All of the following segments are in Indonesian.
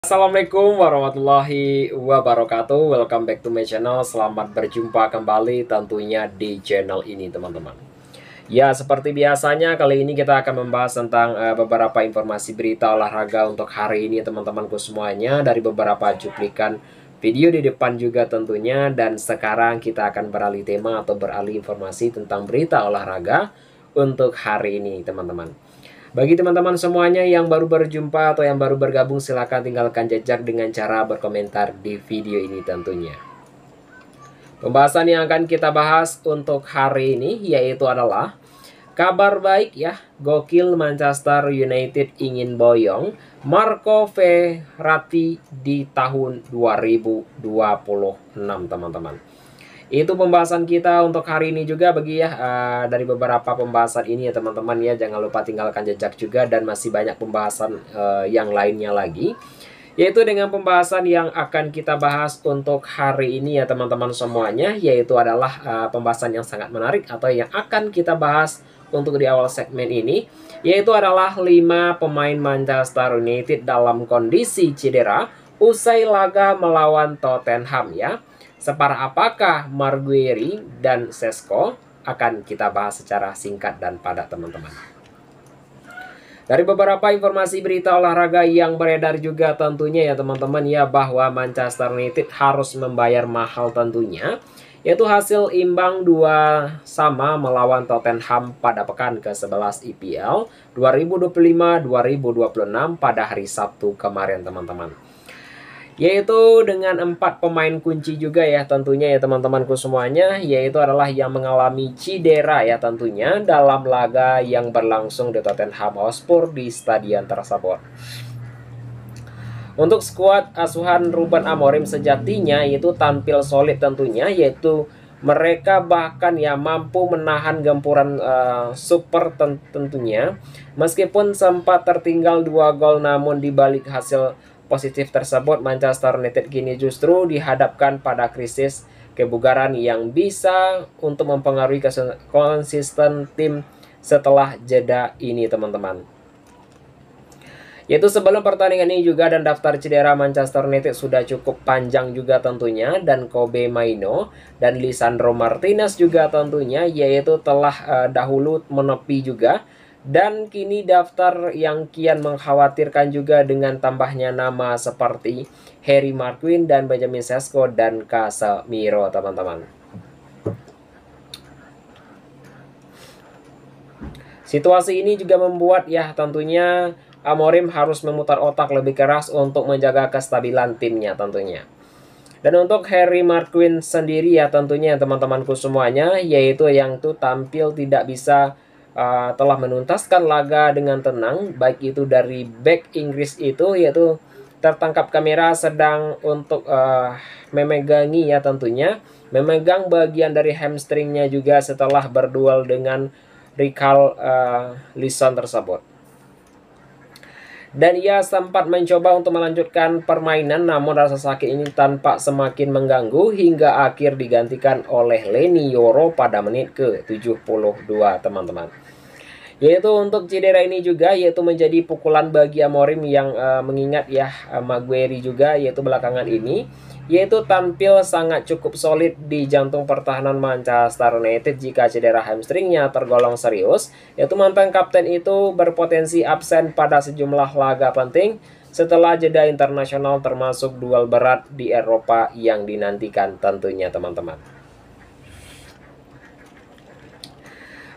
Assalamualaikum warahmatullahi wabarakatuh. Welcome back to my channel. Selamat berjumpa kembali tentunya di channel ini teman-teman. Ya, seperti biasanya kali ini kita akan membahas tentang beberapa informasi berita olahraga untuk hari ini teman-temanku semuanya, dari beberapa cuplikan video di depan juga tentunya. Dan sekarang kita akan beralih tema atau beralih informasi tentang berita olahraga untuk hari ini teman-teman. Bagi teman-teman semuanya yang baru berjumpa atau yang baru bergabung, silahkan tinggalkan jejak dengan cara berkomentar di video ini tentunya. Pembahasan yang akan kita bahas untuk hari ini yaitu adalah kabar baik ya, gokil Manchester United ingin boyong Marco Verratti di tahun 2026 teman-teman. Itu pembahasan kita untuk hari ini juga dari beberapa pembahasan ini ya teman-teman ya. Jangan lupa tinggalkan jejak juga, dan masih banyak pembahasan yang lainnya lagi. Yaitu dengan pembahasan yang akan kita bahas untuk hari ini ya teman-teman semuanya. Yaitu adalah pembahasan yang sangat menarik atau yang akan kita bahas untuk di awal segmen ini. Yaitu adalah 5 pemain Manchester United dalam kondisi cedera usai laga melawan Tottenham ya. Separah apakah Maguire dan Sesko, akan kita bahas secara singkat dan padat teman-teman. Dari beberapa informasi berita olahraga yang beredar juga tentunya ya teman-teman ya, bahwa Manchester United harus membayar mahal tentunya, yaitu hasil imbang 2-2 melawan Tottenham pada pekan ke-11 IPL 2025-2026 pada hari Sabtu kemarin teman-teman. Yaitu dengan 4 pemain kunci juga ya tentunya ya teman-temanku semuanya, yaitu adalah yang mengalami cedera ya tentunya dalam laga yang berlangsung di Tottenham Hotspur di stadion tersebut. Untuk skuad asuhan Ruben Amorim sejatinya itu tampil solid tentunya, yaitu mereka bahkan ya mampu menahan gempuran super tentunya. Meskipun sempat tertinggal 2 gol, namun dibalik hasil positif tersebut, Manchester United kini justru dihadapkan pada krisis kebugaran yang bisa untuk mempengaruhi konsisten tim setelah jeda ini teman-teman. Yaitu sebelum pertandingan ini juga, dan daftar cedera Manchester United sudah cukup panjang juga tentunya, dan Kobe Mainoo dan Lisandro Martinez juga tentunya yaitu telah dahulu menepi juga. Dan kini daftar yang kian mengkhawatirkan juga dengan tambahnya nama seperti Harry Maguire dan Benjamin Sesko dan Casemiro teman-teman. Situasi ini juga membuat ya tentunya Amorim harus memutar otak lebih keras untuk menjaga kestabilan timnya tentunya. Dan untuk Harry Maguire sendiri ya tentunya teman-temanku semuanya, yaitu yang tuh tampil tidak bisa telah menuntaskan laga dengan tenang, baik itu dari back Inggris itu, yaitu tertangkap kamera sedang untuk memegangi ya tentunya, memegang bagian dari hamstringnya juga setelah berduel dengan Richarlison tersebut. Dan ia sempat mencoba untuk melanjutkan permainan, namun rasa sakit ini tampak semakin mengganggu hingga akhir digantikan oleh Leny Yoro pada menit ke-72 teman-teman. Yaitu untuk cedera ini juga yaitu menjadi pukulan bagi Amorim yang mengingat ya Maguire juga yaitu belakangan ini yaitu tampil sangat cukup solid di jantung pertahanan Manchester United jika cedera hamstringnya tergolong serius. Yaitu mantan kapten itu berpotensi absen pada sejumlah laga penting setelah jeda internasional, termasuk duel berat di Eropa yang dinantikan tentunya teman-teman.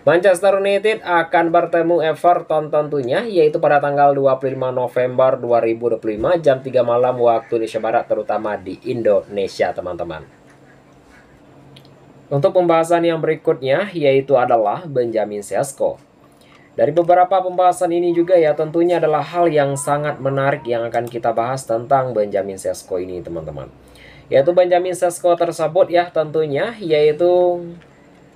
Manchester United akan bertemu Everton tentunya, yaitu pada tanggal 25 November 2025 jam 3 malam waktu Indonesia Barat, terutama di Indonesia teman-teman. Untuk pembahasan yang berikutnya yaitu adalah Benjamin Sesko. Dari beberapa pembahasan ini juga ya tentunya adalah hal yang sangat menarik yang akan kita bahas tentang Benjamin Sesko ini teman-teman. Yaitu Benjamin Sesko tersebut ya tentunya yaitu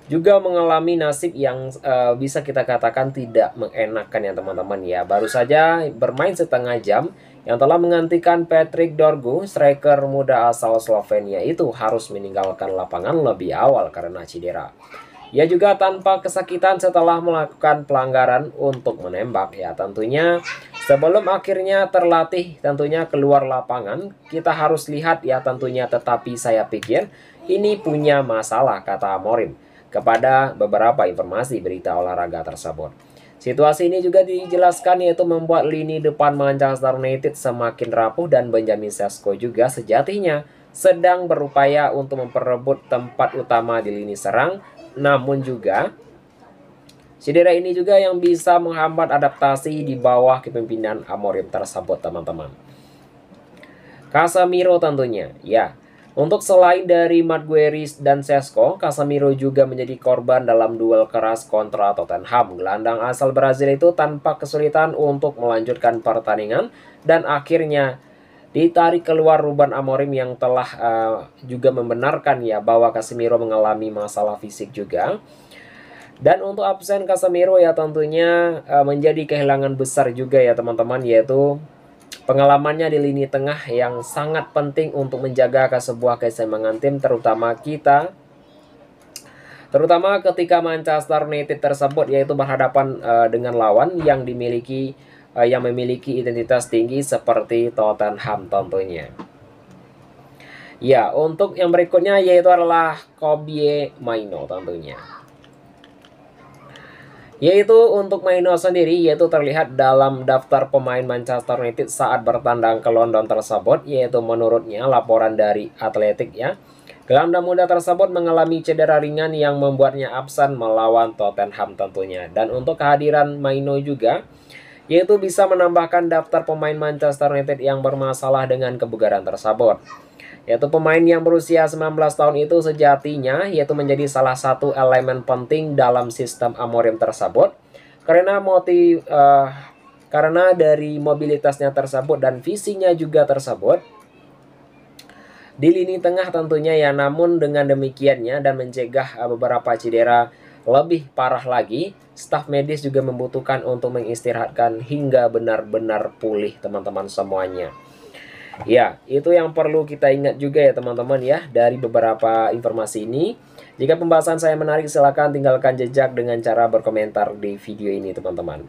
juga mengalami nasib yang bisa kita katakan tidak mengenakan ya teman-teman ya. Baru saja bermain setengah jam yang telah menggantikan Patrick Dorgu, striker muda asal Slovenia itu harus meninggalkan lapangan lebih awal karena cedera. Ia juga tanpa kesakitan setelah melakukan pelanggaran untuk menembak ya. Tentunya sebelum akhirnya terlatih tentunya keluar lapangan, kita harus lihat ya tentunya, tetapi saya pikir ini punya masalah, kata Amorim kepada beberapa informasi berita olahraga tersebut. Situasi ini juga dijelaskan yaitu membuat lini depan Manchester United semakin rapuh dan Benjamin Sesko juga sejatinya sedang berupaya untuk memperebut tempat utama di lini serang, namun juga cedera ini juga yang bisa menghambat adaptasi di bawah kepemimpinan Amorim tersebut, teman-teman. Casemiro tentunya, ya. Untuk selain dari Maguire dan Sesko, Casemiro juga menjadi korban dalam duel keras kontra Tottenham. Gelandang asal Brazil itu tanpa kesulitan untuk melanjutkan pertandingan dan akhirnya ditarik keluar Ruben Amorim yang telah juga membenarkan ya bahwa Casemiro mengalami masalah fisik juga. Dan untuk absen Casemiro ya tentunya menjadi kehilangan besar juga ya teman-teman, yaitu pengalamannya di lini tengah yang sangat penting untuk menjaga sebuah keseimbangan tim, terutama ketika Manchester United tersebut yaitu berhadapan dengan lawan yang memiliki identitas tinggi seperti Tottenham tentunya. Ya, untuk yang berikutnya yaitu adalah Kobbie Mainoo tentunya. Yaitu untuk Mainoo sendiri yaitu terlihat dalam daftar pemain Manchester United saat bertandang ke London tersebut, yaitu menurutnya laporan dari Athletic ya. Gelandang muda tersebut mengalami cedera ringan yang membuatnya absen melawan Tottenham tentunya. Dan untuk kehadiran Mainoo juga yaitu bisa menambahkan daftar pemain Manchester United yang bermasalah dengan kebugaran tersebut. Yaitu pemain yang berusia 19 tahun itu sejatinya yaitu menjadi salah satu elemen penting dalam sistem Amorim tersebut karena dari mobilitasnya tersebut dan visinya juga tersebut di lini tengah tentunya ya. Namun dengan demikiannya dan mencegah beberapa cedera lebih parah lagi, staf medis juga membutuhkan untuk mengistirahatkan hingga benar-benar pulih teman-teman semuanya. Ya, itu yang perlu kita ingat juga ya teman-teman ya dari beberapa informasi ini. Jika pembahasan saya menarik, silakan tinggalkan jejak dengan cara berkomentar di video ini teman-teman.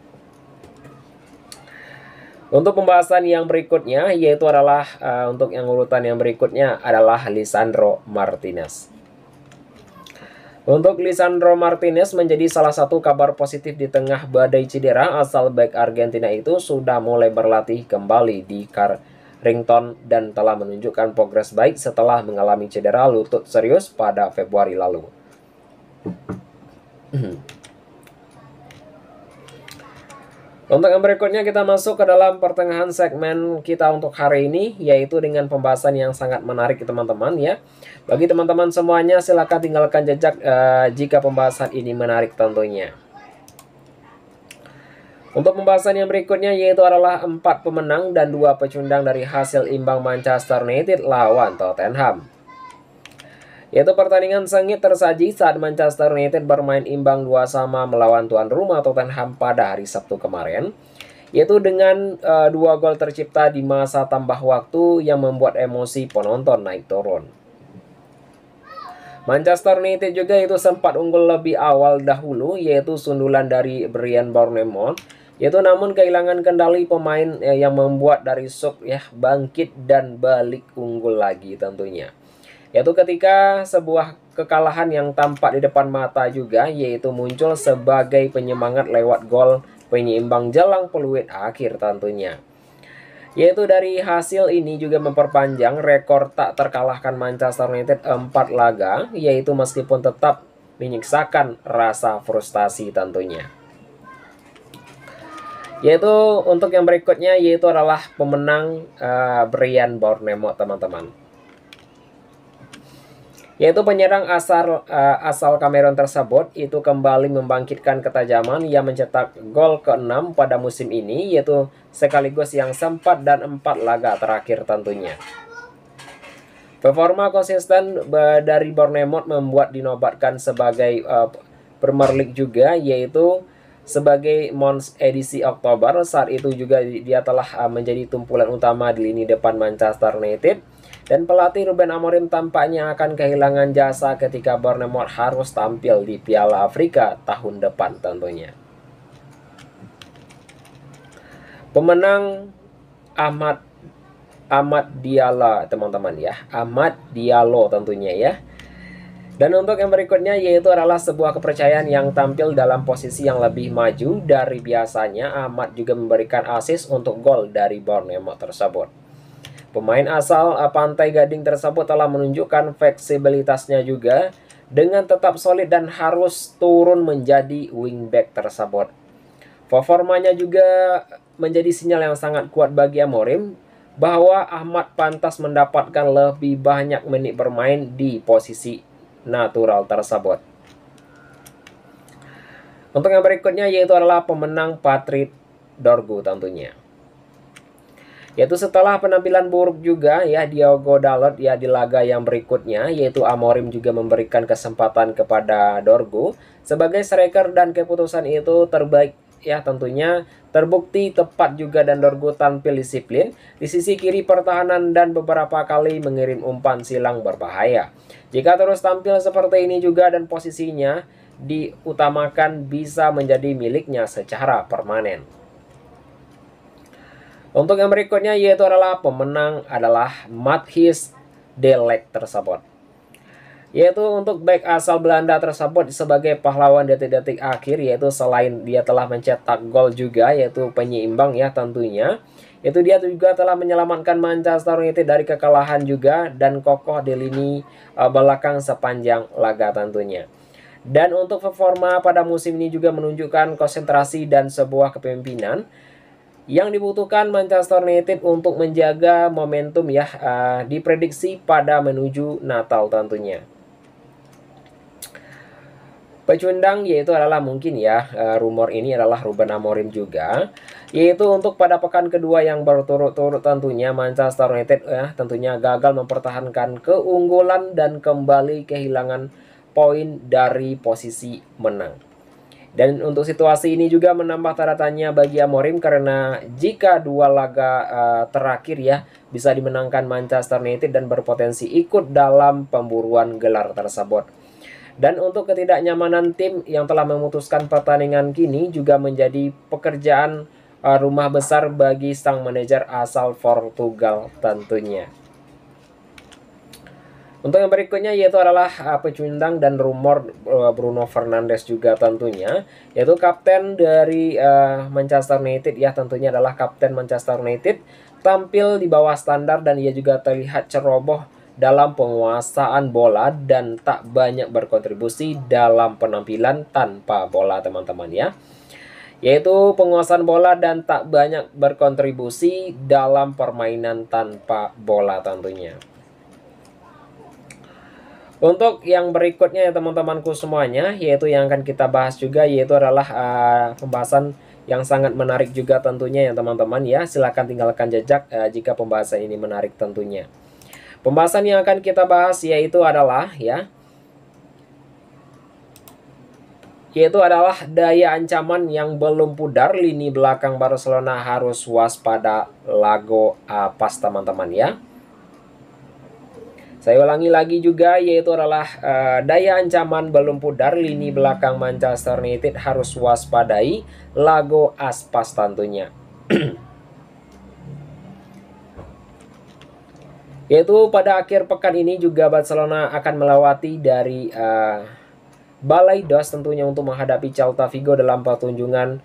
Untuk pembahasan yang berikutnya yaitu adalah untuk yang urutan yang berikutnya adalah Lisandro Martinez. Untuk Lisandro Martinez menjadi salah satu kabar positif di tengah badai cedera. Asal bek Argentina itu sudah mulai berlatih kembali di Carrington dan telah menunjukkan progres baik setelah mengalami cedera lutut serius pada Februari lalu. Untuk yang berikutnya kita masuk ke dalam pertengahan segmen kita untuk hari ini, yaitu dengan pembahasan yang sangat menarik teman-teman ya. Bagi teman-teman semuanya silakan tinggalkan jejak jika pembahasan ini menarik tentunya. Untuk pembahasan yang berikutnya yaitu adalah 4 pemenang dan 2 pecundang dari hasil imbang Manchester United lawan Tottenham. Yaitu pertandingan sengit tersaji saat Manchester United bermain imbang 2-2 melawan tuan rumah Tottenham pada hari Sabtu kemarin. Yaitu dengan 2 gol tercipta di masa tambah waktu yang membuat emosi penonton naik turun. Manchester United juga itu sempat unggul lebih awal dahulu yaitu sundulan dari Bryan Bournemouth. Yaitu namun kehilangan kendali pemain yang membuat dari shock ya bangkit dan balik unggul lagi tentunya. Yaitu ketika sebuah kekalahan yang tampak di depan mata juga yaitu muncul sebagai penyemangat lewat gol penyeimbang jelang peluit akhir tentunya. Yaitu dari hasil ini juga memperpanjang rekor tak terkalahkan Manchester United 4 laga, yaitu meskipun tetap menyiksakan rasa frustasi tentunya. Yaitu untuk yang berikutnya yaitu adalah pemenang Bryan Bournemouth teman-teman. Yaitu penyerang asal Kamerun tersebut itu kembali membangkitkan ketajaman yang mencetak gol ke-6 pada musim ini, yaitu sekaligus yang sempat dan 4 laga terakhir tentunya. Performa konsisten dari Bournemouth membuat dinobatkan sebagai Premier League juga, yaitu sebagai Mons edisi Oktober. Saat itu juga dia telah menjadi tumpulan utama di lini depan Manchester United. Dan pelatih Ruben Amorim tampaknya akan kehilangan jasa ketika Bournemouth harus tampil di Piala Afrika tahun depan tentunya. Pemenang Amad Diallo teman-teman ya, Amad Diallo tentunya ya. Dan untuk yang berikutnya yaitu adalah sebuah kepercayaan yang tampil dalam posisi yang lebih maju dari biasanya. Amad juga memberikan assist untuk gol dari Bournemouth tersebut. Pemain asal Pantai Gading tersebut telah menunjukkan fleksibilitasnya juga dengan tetap solid dan harus turun menjadi wingback tersebut. Performanya juga menjadi sinyal yang sangat kuat bagi Amorim bahwa Ahmad pantas mendapatkan lebih banyak menit bermain di posisi natural tersebut. Untuk yang berikutnya yaitu adalah pemenang Patrick Dorgu tentunya. Yaitu setelah penampilan buruk juga ya Diogo Dalot ya di laga yang berikutnya, yaitu Amorim juga memberikan kesempatan kepada Dorgu sebagai striker dan keputusan itu terbaik ya, tentunya terbukti tepat juga dan Dorgu tampil disiplin di sisi kiri pertahanan dan beberapa kali mengirim umpan silang berbahaya. Jika terus tampil seperti ini juga dan posisinya diutamakan bisa menjadi miliknya secara permanen. Untuk yang berikutnya yaitu adalah pemenang adalah Matthijs de Ligt tersebut. Yaitu untuk back asal Belanda tersebut sebagai pahlawan detik-detik akhir, yaitu selain dia telah mencetak gol juga yaitu penyeimbang ya tentunya. Itu dia juga telah menyelamatkan Manchester United dari kekalahan juga dan kokoh di lini belakang sepanjang laga tentunya. Dan untuk performa pada musim ini juga menunjukkan konsentrasi dan sebuah kepemimpinan yang dibutuhkan Manchester United untuk menjaga momentum ya diprediksi pada menuju Natal tentunya. Pecundang yaitu adalah mungkin ya rumor ini adalah Ruben Amorim juga, yaitu untuk pada pekan kedua yang berturut-turut tentunya Manchester United ya tentunya gagal mempertahankan keunggulan dan kembali kehilangan poin dari posisi menang. Dan untuk situasi ini juga menambah tanda tanya bagi Amorim karena jika dua laga terakhir ya bisa dimenangkan Manchester United dan berpotensi ikut dalam pemburuan gelar tersebut. Dan untuk ketidaknyamanan tim yang telah memutuskan pertandingan kini juga menjadi pekerjaan rumah besar bagi sang manajer asal Portugal tentunya. Untuk yang berikutnya yaitu adalah pecundang dan rumor Bruno Fernandes juga tentunya, yaitu kapten dari Manchester United ya tentunya adalah kapten Manchester United tampil di bawah standar dan ia juga terlihat ceroboh dalam penguasaan bola dan tak banyak berkontribusi dalam penampilan tanpa bola teman-teman ya. Yaitu penguasaan bola dan tak banyak berkontribusi dalam permainan tanpa bola tentunya. Untuk yang berikutnya ya teman-temanku semuanya, yaitu yang akan kita bahas juga yaitu adalah pembahasan yang sangat menarik juga tentunya ya teman-teman ya. Silahkan tinggalkan jejak jika pembahasan ini menarik tentunya. Pembahasan yang akan kita bahas yaitu adalah daya ancaman yang belum pudar, lini belakang Barcelona harus waspada Lago Apas teman-teman ya. Saya ulangi lagi juga yaitu adalah daya ancaman belum pudar, lini belakang Manchester United harus waspadai Lago Aspas tentunya. Yaitu pada akhir pekan ini juga Barcelona akan melewati dari Balai Dos tentunya untuk menghadapi Celta Vigo dalam pertunjukan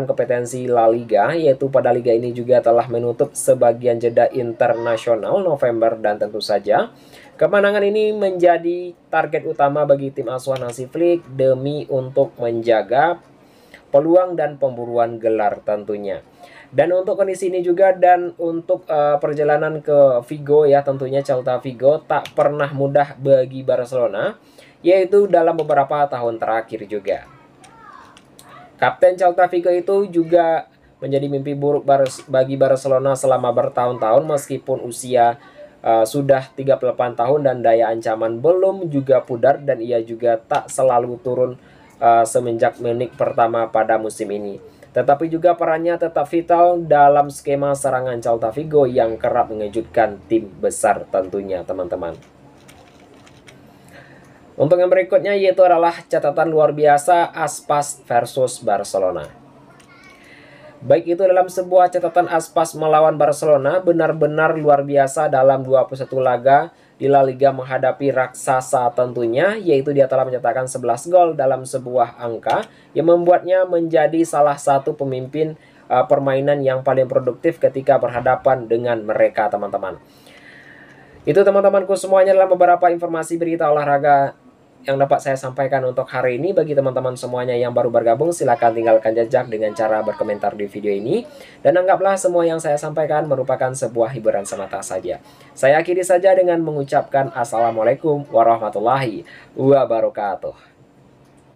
kompetensi La Liga, yaitu pada liga ini juga telah menutup sebagian jeda internasional November dan tentu saja kemenangan ini menjadi target utama bagi tim asuhan Hansi Flick demi untuk menjaga peluang dan pemburuan gelar tentunya. Dan untuk kondisi ini juga dan untuk perjalanan ke Vigo ya tentunya Celta Vigo tak pernah mudah bagi Barcelona, yaitu dalam beberapa tahun terakhir juga. Kapten Celta Vigo itu juga menjadi mimpi buruk bagi Barcelona selama bertahun-tahun meskipun usia sudah 38 tahun dan daya ancaman belum juga pudar dan ia juga tak selalu turun semenjak menit pertama pada musim ini. tetapi juga perannya tetap vital dalam skema serangan Celta Vigo yang kerap mengejutkan tim besar tentunya teman-teman. Untuk yang berikutnya yaitu adalah catatan luar biasa Aspas versus Barcelona. Baik itu dalam sebuah catatan Aspas melawan Barcelona, benar-benar luar biasa dalam 21 laga di La Liga menghadapi raksasa tentunya, yaitu dia telah mencetakkan 11 gol dalam sebuah angka yang membuatnya menjadi salah satu pemimpin permainan yang paling produktif ketika berhadapan dengan mereka teman-teman. Itu teman-temanku semuanya adalah beberapa informasi berita olahraga yang dapat saya sampaikan untuk hari ini. Bagi teman-teman semuanya yang baru bergabung, silahkan tinggalkan jejak dengan cara berkomentar di video ini. Dan anggaplah semua yang saya sampaikan merupakan sebuah hiburan semata saja. Saya akhiri saja dengan mengucapkan Assalamualaikum warahmatullahi wabarakatuh.